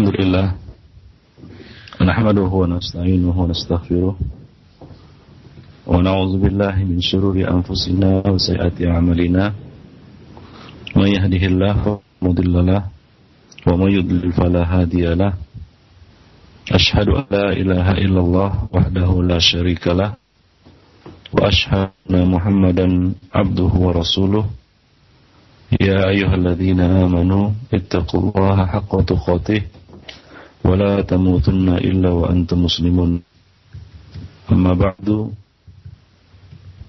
Alhamdulillah, nahmaduhu wa nasta'inuhu wa nastaghfiruh wa na'udzu billahi min shururi anfusina wa sayyiati a'malina. May yahdihillahu fala mudilla lahu wa may yudlil fala hadiya lahu. Asyhadu an la ilaha illallah wahdahu la syarika lah wa asyhadu anna Muhammadan abduhu wa rasuluh. Ya ayyuhalladzina amanu ittaqullaha haqqa tuqatih wa la tamutunna illa wa antum muslimun. Amma ba'du,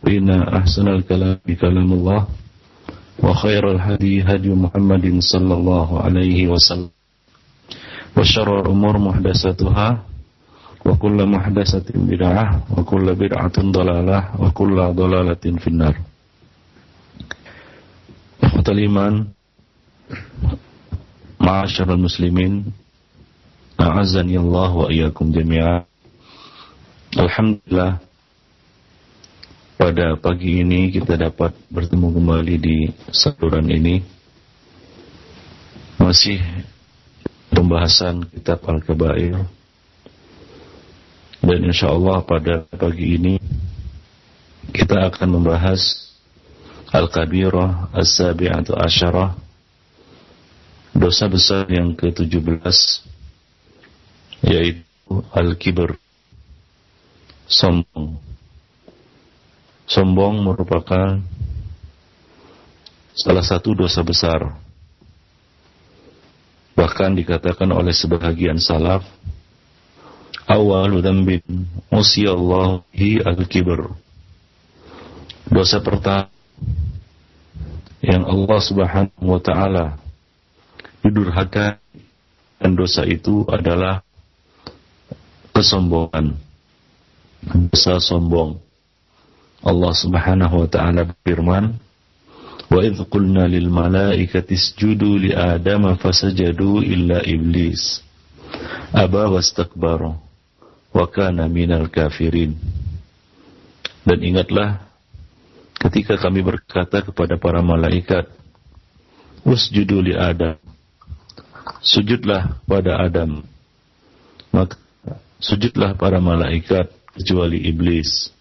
inna ahsanal kalami kalamullah wa khairal hadi hadi Muhammadin sallallahu alaihi wasallam wa syarrul umur muhdatsatuha wa kullu muhdatsatin bid'ah wa kullu bid'atin dhalalah wa kullu dhalalatin finnar. Ikhwatal iman, ma'asyiral muslimin, a'azzani Allah wa iyyakum jami'an. Alhamdulillah, pada pagi ini kita dapat bertemu kembali di saluran ini. Masih pembahasan kitab Al-Kabair. Dan insyaallah pada pagi ini kita akan membahas Al-Kabirah As-Sabi'atu Asyarah, dosa besar yang ke-17, yaitu Al-Kibr, sombong. Sombong merupakan salah satu dosa besar. Bahkan dikatakan oleh sebahagian salaf, awalu dzambin usiyallahu al-kibr. Dosa pertama yang Allah Subhanahu wa ta'ala didurhakai dan dosa itu adalah kesombongan, dosa sombong. Allah Subhanahu wa ta'ala berfirman, wa idh qulna lil malaikati isjudu li adama fasajadu illa iblis aba wastakbara wa kana minal kafirin. Dan ingatlah ketika kami berkata kepada para malaikat, usjudu li Adam, sujudlah pada Adam. Maka sujudlah para malaikat kecuali iblis.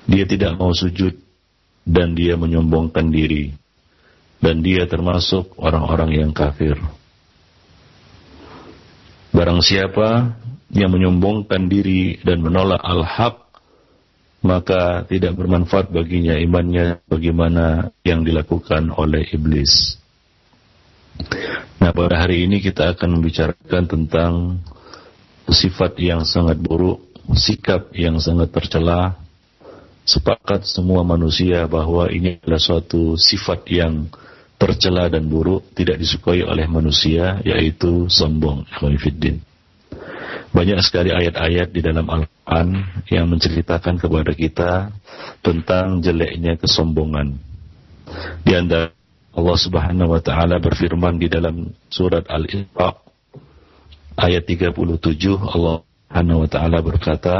Dia tidak mau sujud dan dia menyombongkan diri, dan dia termasuk orang-orang yang kafir. Barang siapa yang menyombongkan diri dan menolak al-haq, maka tidak bermanfaat baginya imannya bagaimana yang dilakukan oleh iblis. Nah, pada hari ini kita akan membicarakan tentang sifat yang sangat buruk, sikap yang sangat tercela. Sepakat semua manusia bahwa ini adalah suatu sifat yang tercela dan buruk, tidak disukai oleh manusia, yaitu sombong. Banyak sekali ayat-ayat di dalam Al-Quran yang menceritakan kepada kita tentang jeleknya kesombongan. Di antara Allah Subhanahu wa ta'ala berfirman di dalam surat Al-Isra ayat 37, Allah Subhanahu wa ta'ala berkata,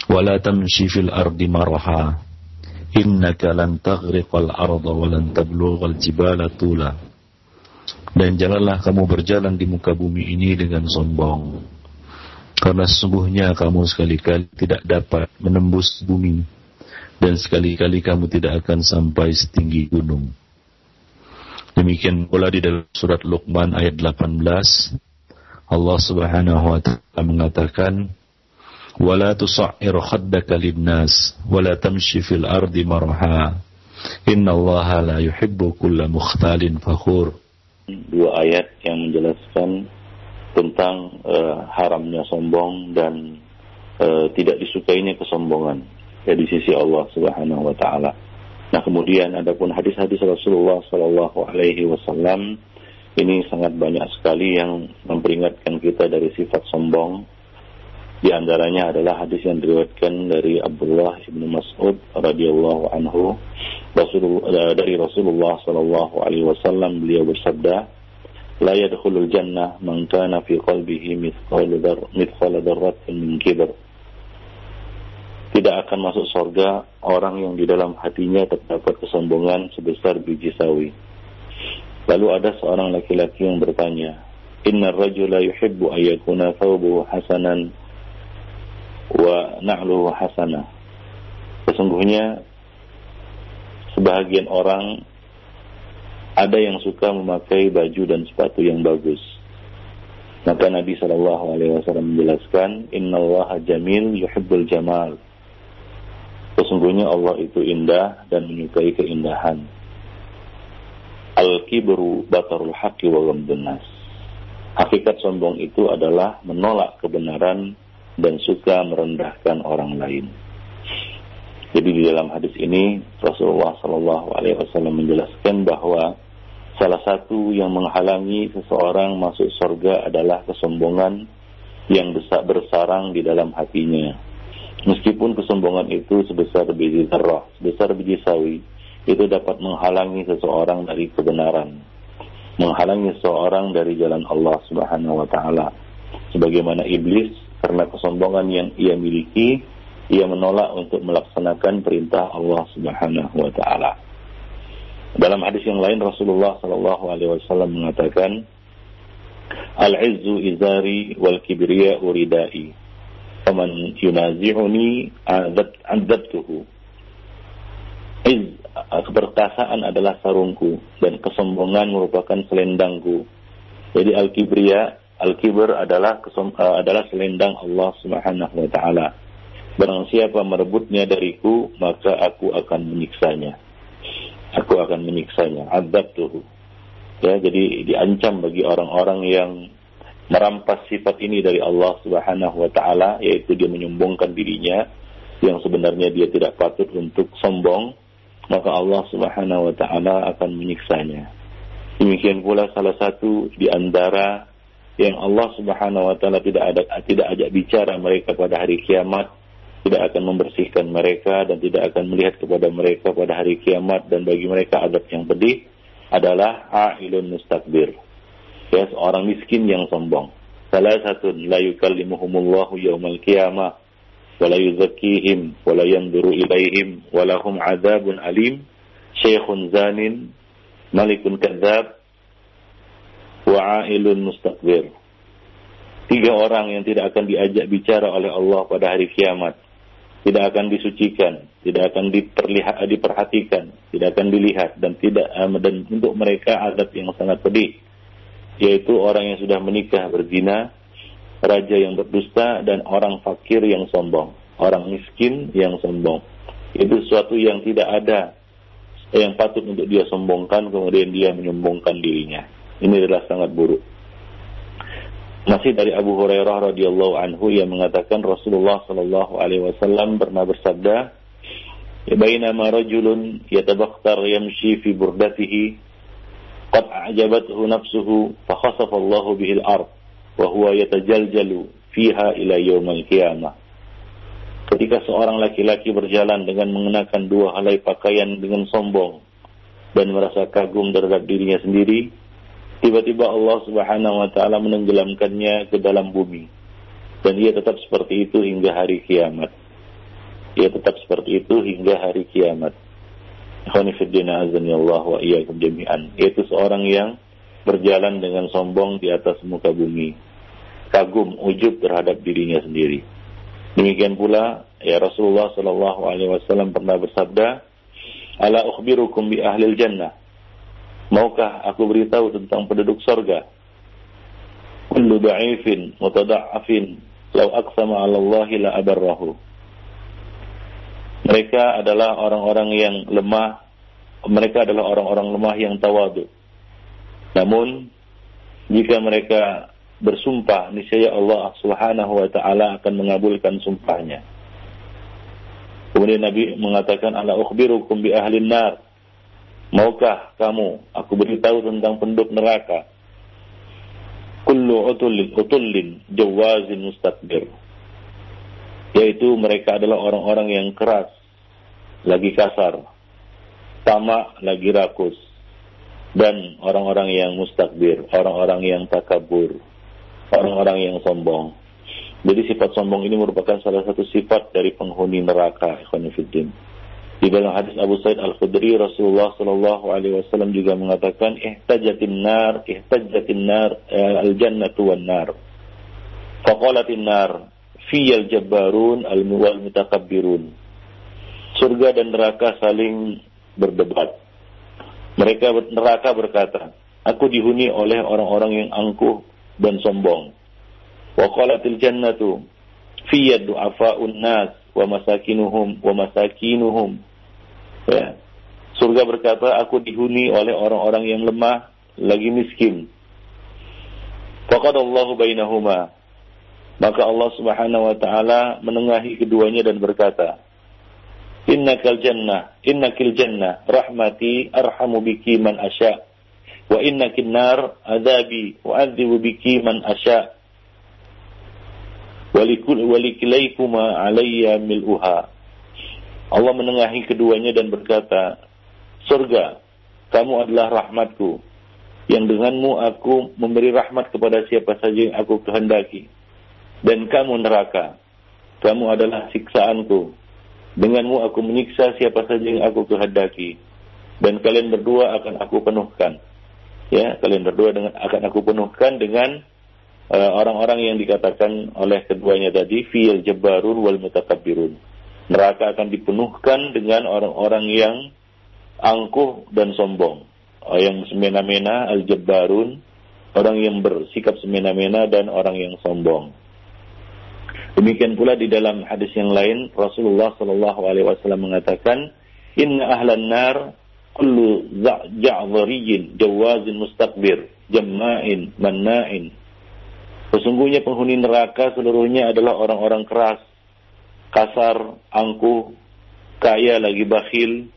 wala tamshi fil ardi maraha innaka lan taghriqal arda wa lan tablughal jibala tula. Dan janganlah kamu berjalan di muka bumi ini dengan sombong, karena sesungguhnya kamu sekali-kali tidak dapat menembus bumi, dan sekali-kali kamu tidak akan sampai setinggi gunung. Demikian pula di dalam surat Luqman ayat 18, Allah Subhanahu wa ta'ala mengatakan, wala tusa'ir khaddaka linnas wala tamshi fil ardi marha innallaha la yuhibbu kulla mukhtalin fakhur. Dua ayat yang menjelaskan tentang haramnya sombong dan tidak disukainya kesombongan di sisi Allah Subhanahu wa ta'ala. Nah, kemudian adapun hadis-hadis Rasulullah sallallahu alaihi wasallam ini sangat banyak sekali yang memperingatkan kita dari sifat sombong. Di antaranya adalah hadis yang diriwayatkan dari Abdullah bin Mas'ud radhiyallahu anhu dari Rasulullah sallallahu alaihi wasallam, beliau bersabda, la yadkhulul jannah man kana fi qalbihi mithqala dzarratin min kibr. Tidak akan masuk surga orang yang di dalam hatinya terdapat kesombongan sebesar biji sawi. Lalu ada seorang laki-laki yang bertanya, innar rajula yuhibbu an yakuna thawbuhu hasanan wa na'luhu hasanah. Sesungguhnya sebahagian orang ada yang suka memakai baju dan sepatu yang bagus. Maka Nabi SAW menjelaskan, innallaha jamil yuhibbul jamal. Sesungguhnya Allah itu indah dan menyukai keindahan. Al-kibru batarul haqqi wa ghamdun nas. Hakikat sombong itu adalah menolak kebenaran dan suka merendahkan orang lain. Jadi di dalam hadis ini Rasulullah SAW menjelaskan bahwa salah satu yang menghalangi seseorang masuk surga adalah kesombongan yang bersarang di dalam hatinya. Meskipun kesombongan itu sebesar biji zarrah, sebesar biji sawi, itu dapat menghalangi seseorang dari kebenaran, menghalangi seseorang dari jalan Allah Subhanahu wa taala. Sebagaimana iblis, karena kesombongan yang ia miliki, ia menolak untuk melaksanakan perintah Allah Subhanahu wa taala. Dalam hadis yang lain Rasulullah SAW mengatakan, al-izzu izari wal kibriya uridai, faman yunazi'uni adzabtuhu. Keperkasaan adalah sarungku dan kesombongan merupakan selendangku. Jadi al-kibr adalah selendang Allah Subhanahu wa taala. Barang siapa merebutnya dariku, maka aku akan menyiksanya. Adzabtuhu. Ya, jadi diancam bagi orang-orang yang merampas sifat ini dari Allah Subhanahu wa taala, yaitu dia menyombongkan dirinya yang sebenarnya dia tidak patut untuk sombong, maka Allah Subhanahu wa taala akan menyiksanya. Demikian pula salah satu di antara yang Allah Subhanahu wa taala tidak ajak bicara mereka pada hari kiamat, tidak akan membersihkan mereka dan tidak akan melihat kepada mereka pada hari kiamat, dan bagi mereka adab yang pedih adalah a'ilun mustakbir. Ya, seorang miskin yang sombong. Salasatun la yukallimuhumullahu yaumal qiyamah wa la yuzakkihim wa la yanzuru ilaihim wa lahum adzabun alim, syekhun zanin, malikun kadzab, wa a'ilun mustakbir. 3 orang yang tidak akan diajak bicara oleh Allah pada hari kiamat, tidak akan disucikan, tidak akan diperhatikan, tidak akan dilihat, dan untuk mereka adab yang sangat pedih, yaitu orang yang sudah menikah berzina, raja yang berdusta, dan orang fakir yang sombong, orang miskin yang sombong. Itu sesuatu yang tidak ada yang patut untuk dia sombongkan, kemudian dia menyombongkan dirinya. Ini adalah sangat buruk. Masih dari Abu Hurairah radhiyallahu anhu yang mengatakan Rasulullah sallallahu alaihi wasallam pernah bersabda, "Bainama rajulun yatabakhtar yamshi fi burdatihi qad a'jabathu nafsuhu fa khasafa Allahu bihi al-ard wa huwa yatajaljalu fiha ila yaumil qiyamah." Ketika seorang laki-laki berjalan dengan mengenakan 2 helai pakaian dengan sombong dan merasa kagum terhadap dirinya sendiri, tiba-tiba Allah Subhanahu wa taala menenggelamkannya ke dalam bumi, dan ia tetap seperti itu hingga hari kiamat. Ikhwanifiddina azanillahu wa iyyakum jami'an. Yaitu seorang yang berjalan dengan sombong di atas muka bumi, kagum, ujub terhadap dirinya sendiri. Demikian pula ya Rasulullah sallallahu alaihi wasallam pernah bersabda, "Ala ukhbirukum bi ahlil jannah? Maukah aku beritahu tentang penduduk surga? Kullu da'ifin mutada'afin law aqsama 'ala Allahi la abarrahu." Mereka adalah orang-orang yang lemah, mereka adalah orang-orang lemah yang tawadu. Namun jika mereka bersumpah, niscaya Allah Subhanahu wa taala akan mengabulkan sumpahnya. Kemudian Nabi mengatakan, "Ala ukhbirukum bi ahlin nar? Maukah kamu aku beritahu tentang penduduk neraka? Kullu utullin jawazin mustakbir." Yaitu mereka adalah orang-orang yang keras, lagi kasar, tamak, lagi rakus, dan orang-orang yang mustakbir, orang-orang yang takabur, orang-orang yang sombong. Jadi sifat sombong ini merupakan salah satu sifat dari penghuni neraka, ikhwan fillah. Di dalam hadis Abu Sa'id Al-Khudri, Rasulullah sallallahu alaihi wasallam juga mengatakan, ihtajjatin nar al-jannatu wan nar. Faqalatin nar fiyal jabbarun al-wal mutakabbirun. Surga dan neraka saling berdebat. Neraka berkata, aku dihuni oleh orang-orang yang angkuh dan sombong. Wa qalatil jannatu fiyad du'afa'un nas wa masakinuhum. Ya. Surga berkata, aku dihuni oleh orang-orang yang lemah lagi miskin. Faqadallahu bainahuma. Maka Allah Subhanahu wa taala menengahi keduanya dan berkata, innakil jannah rahmati arhamu biki man asya wa innakin nar adabi wa adzibu biki man asya walikilaykuma alayya mil'uha. Allah menengahi keduanya dan berkata, surga, kamu adalah rahmatku, yang denganmu aku memberi rahmat kepada siapa saja yang aku kehendaki. Dan kamu neraka, kamu adalah siksaanku, denganmu aku menyiksa siapa saja yang aku kehendaki. Dan kalian berdua akan aku penuhkan. Ya, kalian berdua akan aku penuhkan dengan orang-orang yang dikatakan oleh keduanya tadi, fiyal jabbarun wal mutakabbirun. Neraka akan dipenuhkan dengan orang-orang yang angkuh dan sombong, yang semena-mena, al-jabbarun, orang yang bersikap semena-mena dan orang yang sombong. Demikian pula di dalam hadis yang lain, Rasulullah sallallahu alaihi wasallam mengatakan, inna ahlan nar kullu ja'dhariyyin jawazin mustakbir jamma'in manna'in. Sesungguhnya penghuni neraka seluruhnya adalah orang-orang keras, kasar, angkuh, kaya lagi bakhil.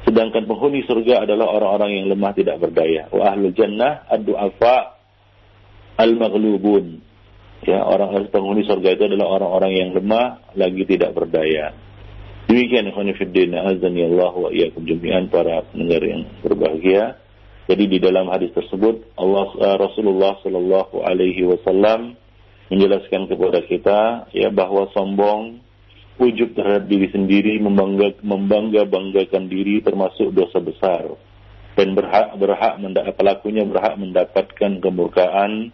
Sedangkan penghuni surga adalah orang-orang yang lemah tidak berdaya. Wa ahlul jannah ad-du'afa al-maghlubun. Ya, orang penghuni surga itu adalah orang-orang yang lemah lagi tidak berdaya. Demikian ikhwan fillah, azani Allah wa iyyakum jami'an, para pendengar yang berbahagia. Jadi di dalam hadis tersebut Rasulullah sallallahu alaihi wasallam menjelaskan kepada kita ya bahwa sombong, ujub terhadap diri sendiri, membangga-banggakan diri termasuk dosa besar, dan pelakunya berhak mendapatkan kemurkaan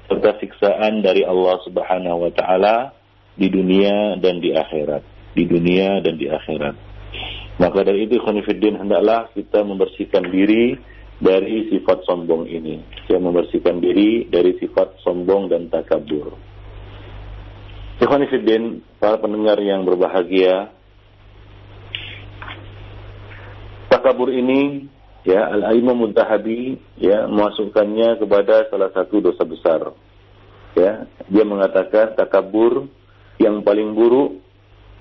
serta siksaan dari Allah Subhanahu wa taala di dunia dan di akhirat. Maka dari itu khonifuddin, hendaklah kita membersihkan diri dari sifat sombong ini. Kita membersihkan diri dari sifat sombong dan takabur. Ikhwan fillah, para pendengar yang berbahagia, takabur ini ya Al-Imam Mudzahabi ya memasukkannya kepada salah satu dosa besar. Ya, dia mengatakan takabur yang paling buruk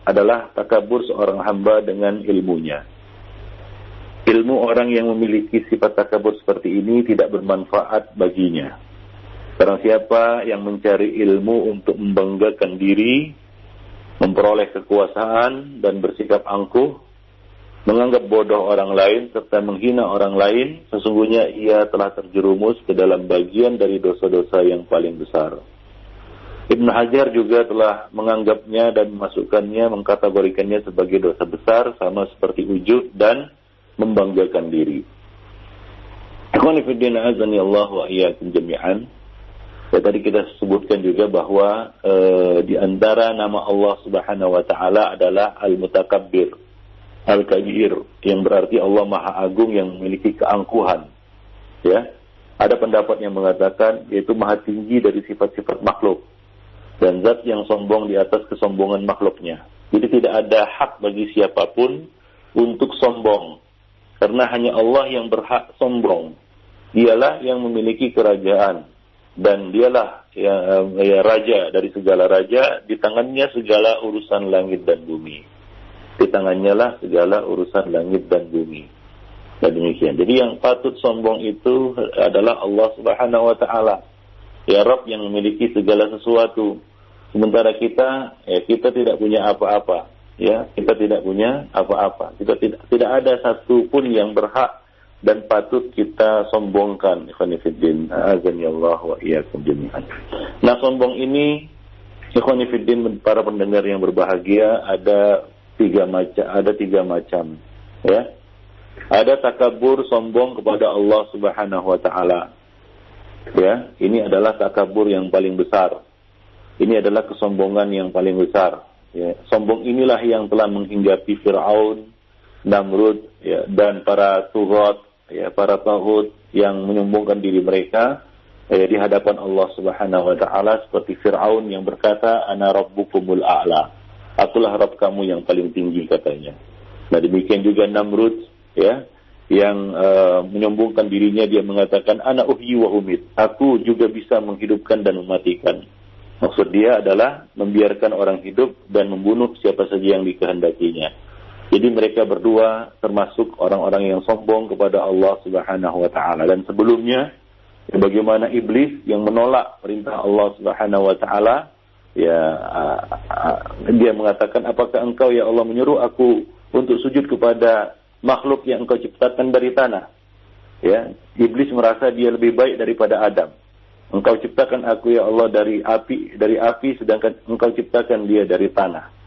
adalah takabur seorang hamba dengan ilmunya. Ilmu orang yang memiliki sifat takabur seperti ini tidak bermanfaat baginya. Barang siapa yang mencari ilmu untuk membanggakan diri, memperoleh kekuasaan dan bersikap angkuh, menganggap bodoh orang lain serta menghina orang lain, sesungguhnya ia telah terjerumus ke dalam bagian dari dosa-dosa yang paling besar. Ibnu Hajar juga telah menganggapnya dan memasukkannya, mengkategorikannya sebagai dosa besar, sama seperti ujub dan membanggakan diri. Ikhwani fillah, azani Allah wa iyyakum jami'an. Ya, tadi kita sebutkan juga bahwa di antara nama Allah Subhanahu wa taala adalah Al-Mutakabbir, Al-Kabir, yang berarti Allah Maha Agung yang memiliki keangkuhan. Ya. Ada pendapat yang mengatakan yaitu Maha tinggi dari sifat-sifat makhluk dan zat yang sombong di atas kesombongan makhluknya. Jadi tidak ada hak bagi siapapun untuk sombong, karena hanya Allah yang berhak sombong. Dialah yang memiliki kerajaan dan dialah ya raja dari segala raja. Di tangannya segala urusan langit dan bumi. Di tangannya lah segala urusan langit dan bumi. Dan demikian. Jadi yang patut sombong itu adalah Allah Subhanahu wa taala. Ya Rabb yang memiliki segala sesuatu. Sementara kita tidak punya apa-apa. Ya, kita tidak punya apa-apa. Kita tidak ada satu pun yang berhak dan patut kita sombongkan. Ikhwani fiddin, azani Allah wa iyyakum jami'an. Nah, sombong ini, ikhwani fiddin, para pendengar yang berbahagia, ada ada tiga macam, ya. Ada takabur, sombong kepada Allah Subhanahu wa taala. Ya, ini adalah takabur yang paling besar. Ini adalah kesombongan yang paling besar. Ya, sombong inilah yang telah menghinggapi Fir'aun, Namrud, ya, dan para tughat, ya, para taghut yang menyombongkan diri mereka di hadapan Allah Subhanahu wa taala, seperti Fir'aun yang berkata, "Ana rabbukumul a'la." Akulah Rabb kamu yang paling tinggi, katanya. Nah, demikian juga Namrud, ya, yang menyombongkan dirinya, dia mengatakan, "Ana uhyi wa umit." Aku juga bisa menghidupkan dan mematikan. Maksud dia adalah membiarkan orang hidup dan membunuh siapa saja yang dikehendakinya. Jadi mereka berdua termasuk orang-orang yang sombong kepada Allah Subhanahu wa taala. Dan sebelumnya, bagaimana iblis yang menolak perintah Allah Subhanahu wa taala, ya, dia mengatakan, "Apakah engkau ya Allah menyuruh aku untuk sujud kepada makhluk yang engkau ciptakan dari tanah?" Ya, iblis merasa dia lebih baik daripada Adam. "Engkau ciptakan aku ya Allah dari api, sedangkan engkau ciptakan dia dari tanah."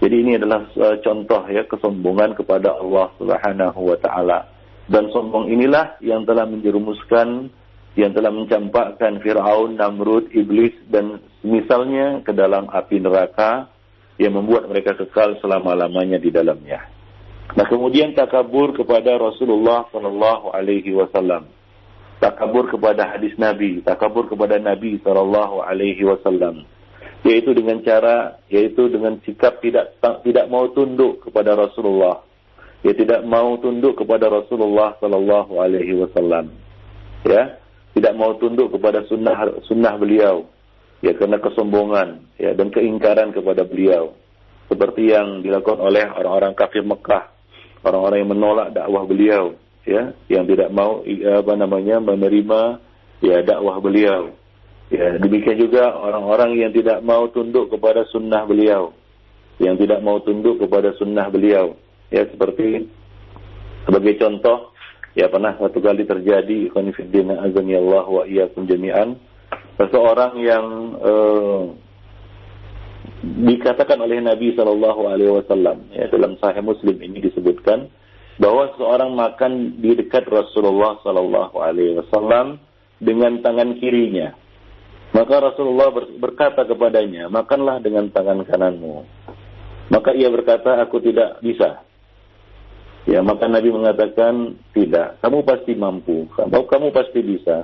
Jadi ini adalah contoh, ya, kesombongan kepada Allah Subhanahu wa taala. Dan sombong inilah yang telah menjerumuskan, yang telah mencampakkan Fir'aun, Namrud, iblis dan misalnya ke dalam api neraka, yang membuat mereka kekal selama-lamanya di dalamnya. Nah, kemudian takabur kepada Rasulullah sallallahu alaihi wasallam. Takabur kepada hadis Nabi, takabur kepada Nabi sallallahu alaihi wasallam. Yaitu dengan sikap tidak mau tunduk kepada Rasulullah. Dia tidak mau tunduk kepada Rasulullah sallallahu alaihi wasallam. Ya, tidak mau tunduk kepada sunnah beliau, ya, karena kesombongan, ya, dan keingkaran kepada beliau, seperti yang dilakukan oleh orang-orang kafir Mekah, orang-orang yang menolak dakwah beliau, ya, yang tidak mau menerima, ya, dakwah beliau. Ya, demikian juga orang-orang yang tidak mau tunduk kepada sunnah beliau, yang tidak mau tunduk kepada sunnah beliau, ya, seperti sebagai contoh, ya, pernah satu kali terjadi, ikhwan fillah azanillahu wa iyyakum jami'an, seseorang yang dikatakan oleh Nabi sallallahu alaihi wasallam, ya, dalam Sahih Muslim ini disebutkan bahwa seseorang makan di dekat Rasulullah sallallahu alaihi wasallam dengan tangan kirinya. Maka Rasulullah berkata kepadanya, "Makanlah dengan tangan kananmu." Maka ia berkata, "Aku tidak bisa." Ya, maka Nabi mengatakan, "Tidak, kamu pasti mampu, kamu pasti bisa."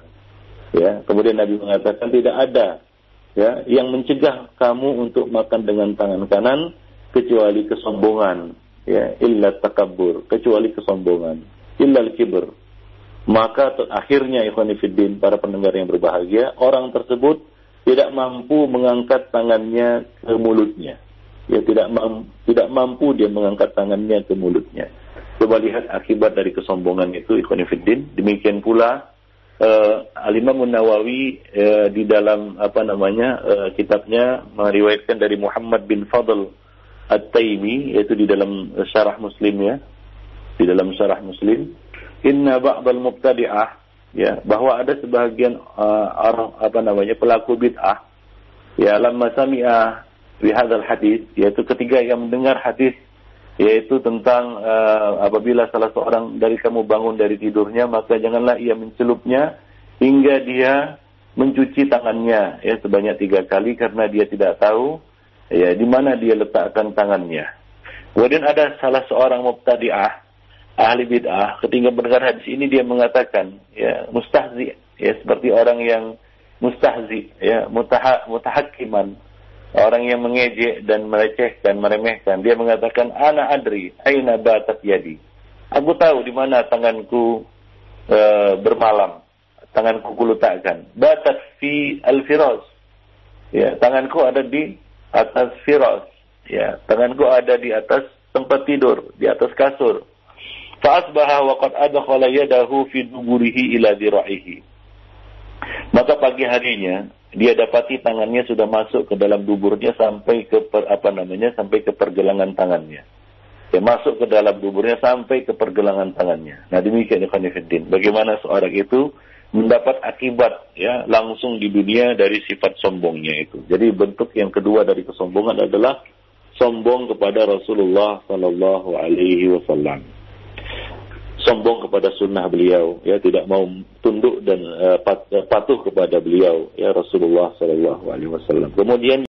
Ya, kemudian Nabi mengatakan, "Tidak ada, ya, yang mencegah kamu untuk makan dengan tangan kanan kecuali kesombongan, ya, illa takabbur, kecuali kesombongan, illa al-kibr." Maka akhirnya, ikhwan fillah, para pendengar yang berbahagia, orang tersebut tidak mampu mengangkat tangannya ke mulutnya. Ya, tidak mampu dia mengangkat tangannya ke mulutnya. Coba lihat akibat dari kesombongan itu, ikhwan fillah. Demikian pula Al-Imam Nawawi di dalam kitabnya meriwayatkan dari Muhammad bin Fadl At-Taimi, yaitu di dalam syarah Muslim, ya, di dalam syarah Muslim, "Inna ba'dal mubtadi'ah," ya, bahwa ada sebahagian pelaku bid'ah, ya, lamma sami'a bi hadzal hadis, yaitu ketika yang mendengar hadis, yaitu tentang apabila salah seorang dari kamu bangun dari tidurnya, maka janganlah ia mencelupnya hingga dia mencuci tangannya, ya, sebanyak 3 kali, karena dia tidak tahu, ya, di mana dia letakkan tangannya. Kemudian ada salah seorang mubtadi'ah, ahli bid'ah, ketika mendengar hadis ini dia mengatakan, ya, mustahzi, ya, seperti orang yang mustahzi, ya, mutahakkiman, orang yang mengejek dan melecehkan, meremehkan. Dia mengatakan, "Ana adri aina batat yadi." Aku tahu di mana tanganku bermalam, tanganku kuletakkan. Batat fi al-firas, ya, tanganku ada di atas firas, ya, tanganku ada di atas tempat tidur, di atas kasur. Fa'asbaha wa qad adkhala yadahu fi duburihi ila dhira'ihi. Maka pagi harinya dia dapati tangannya sudah masuk ke dalam duburnya sampai ke sampai ke pergelangan tangannya. Dia masuk ke dalam duburnya sampai ke pergelangan tangannya. Nah, demikian ikhwan fillah, bagaimana seorang itu mendapat akibat, ya, langsung di dunia dari sifat sombongnya itu. Jadi bentuk yang kedua dari kesombongan adalah sombong kepada Rasulullah sallallahu alaihi wasallam. Sombong kepada sunnah beliau, ya, tidak mau tunduk dan patuh kepada beliau, ya, Rasulullah sallallahu alaihi wasallam. Kemudian